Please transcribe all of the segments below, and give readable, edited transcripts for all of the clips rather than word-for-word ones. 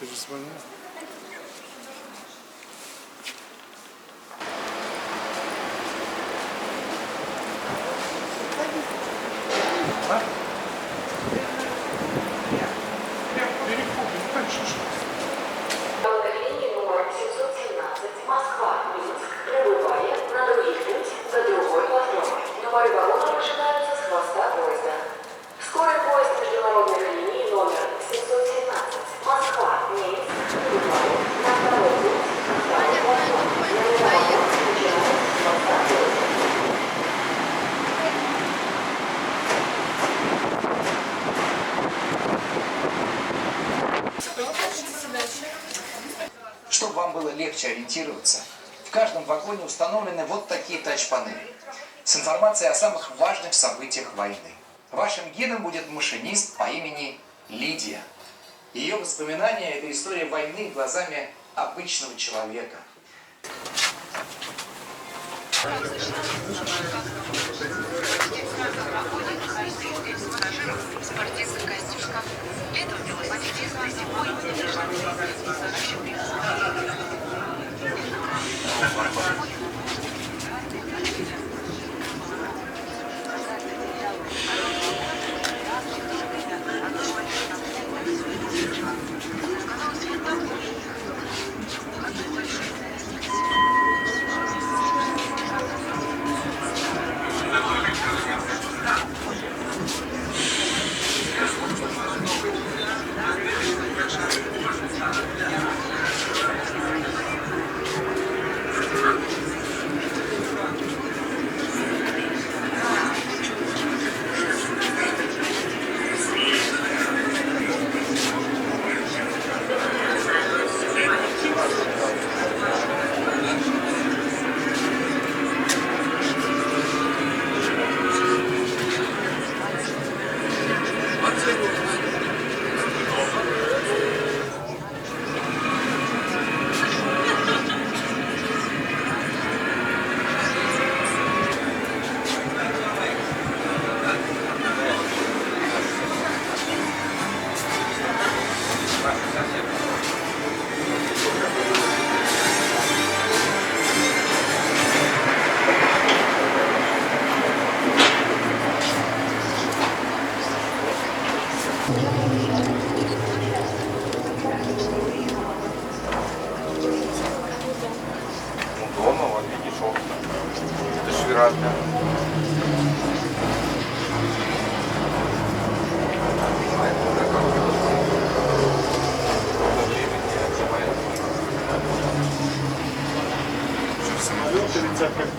Перезвонил. Линии номер 717 Москва-Минск прибывает на других путь до другой платформы. Новые вагоны ожидаются с хвоста поезда. Скорый поезд международных линий номер 717 Москва-Минск прибывает на второй путь до второй платформы. Новый вагон начинается с хвоста поезда. Чтобы вам было легче ориентироваться, в каждом вагоне установлены вот такие тач-панели с информацией о самых важных событиях войны. Вашим гидом будет машинист по имени Лидия. Ее воспоминания – это история войны глазами обычного человека. Спортивный костюм шкаф. Летом велосипедизм зимой Дома, вот видишь, окна. Это ж вероятно. Самолет летят как бы.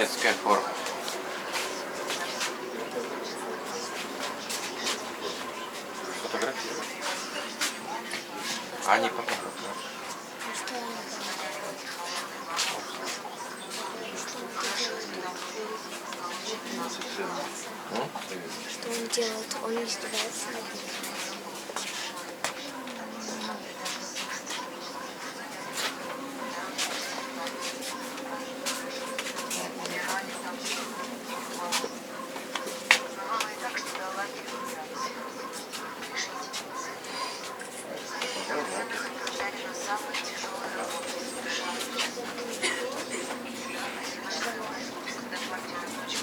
немецкая форма. Фотографировать. А они потом Что он делает? Он издевается над ним.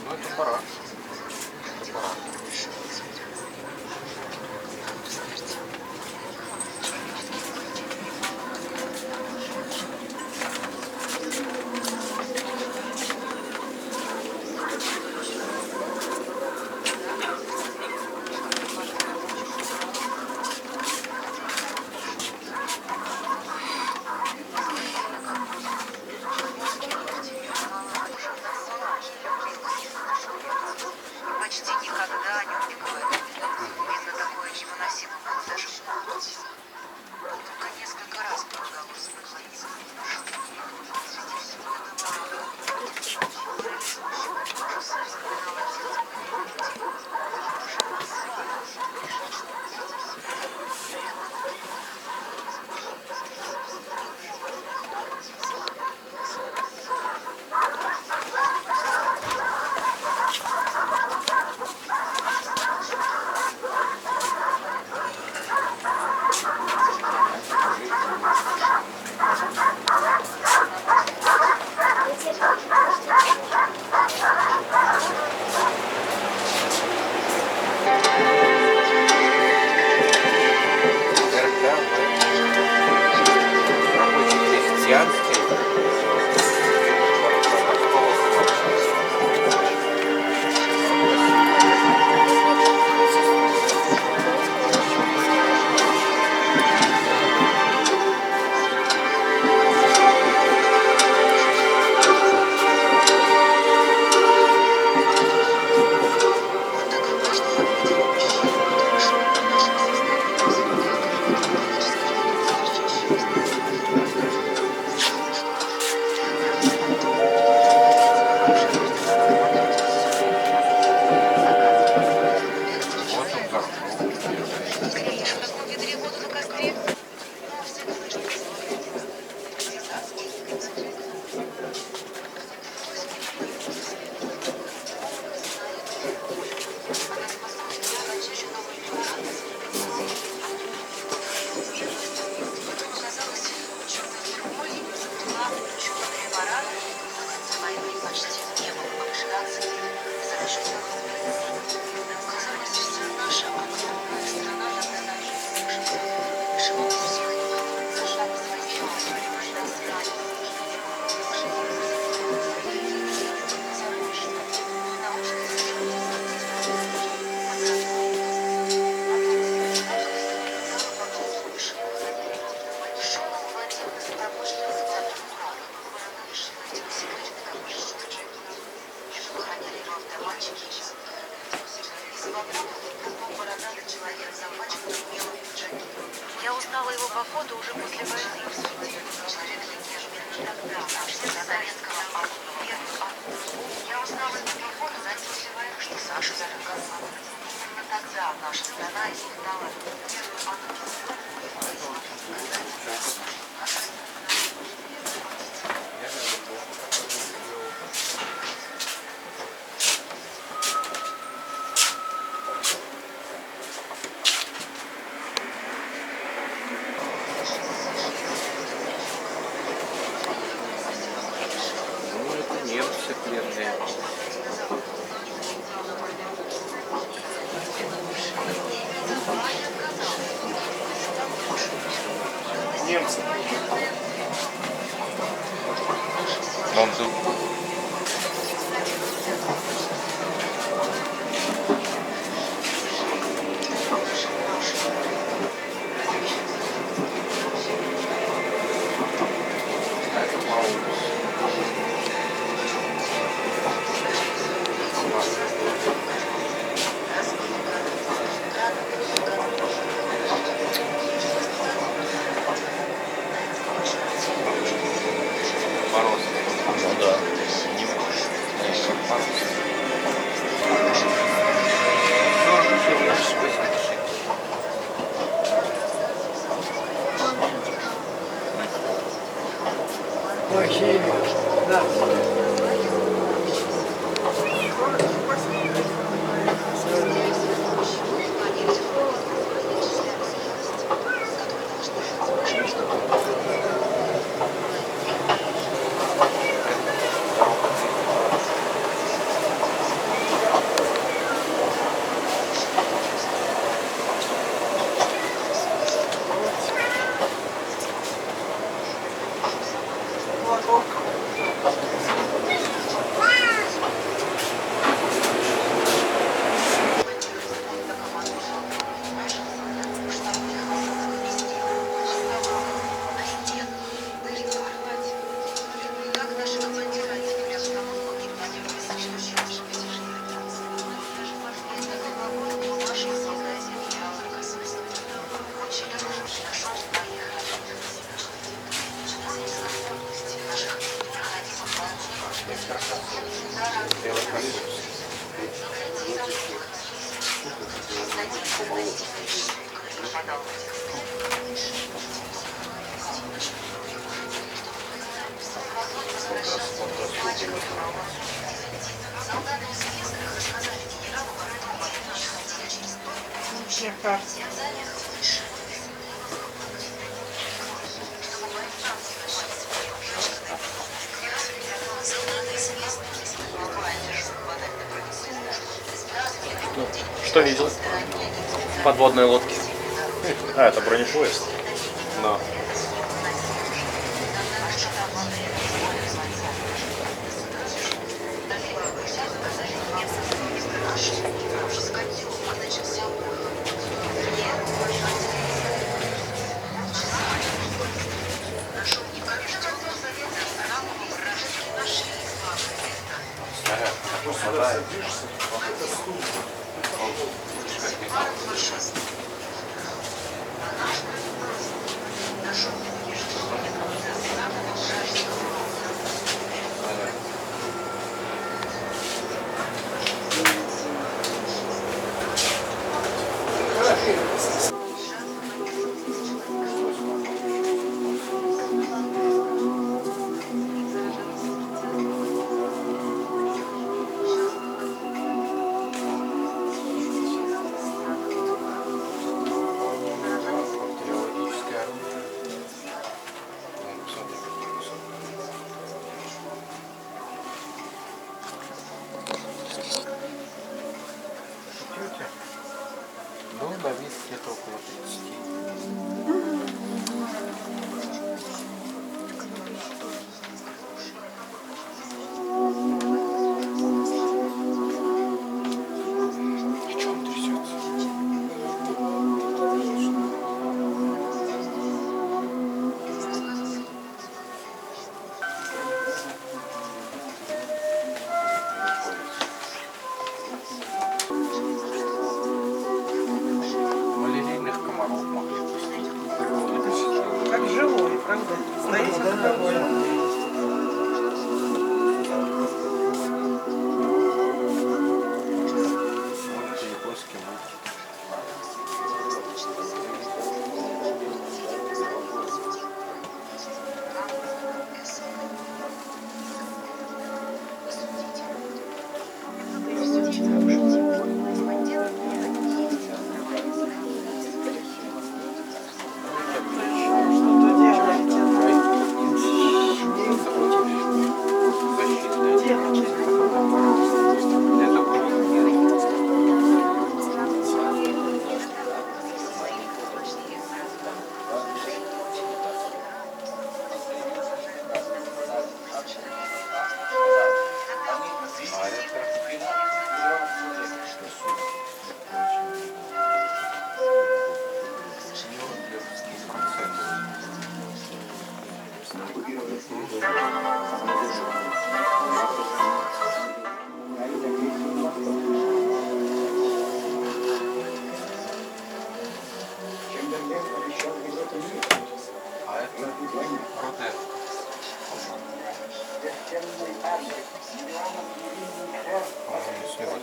Ну, это пора. Почти никогда о нем не говорят. Видно, такое невыносимо было даже помнить. Только несколько раз удалось выхватить. Среди всего этого ужаса вспоминал отец Я узнала его по фото уже после войны. Я узнала его по фото после войны, что Саша заработала. Именно тогда наша страна испытала первую атомную. Немцы пленные. Немцы. Он тут. Это Паулюс. Мороз. Ну да. Не мороз. 86. Что видел? Подводные лодки. А, это бронепоезд. Да. Снаряд. Попадает. Бактериологическое оружие. Надо посмотреть, какие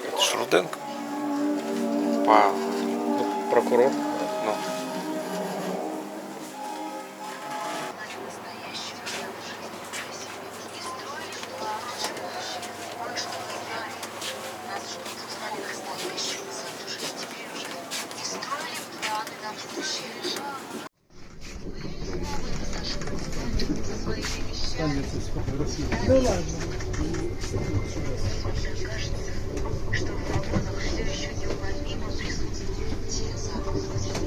Это ж Руденко? Павел. Ну, прокурор. Ну. Кажется, что в вагонах все еще неуловимо присутствуют те запахи.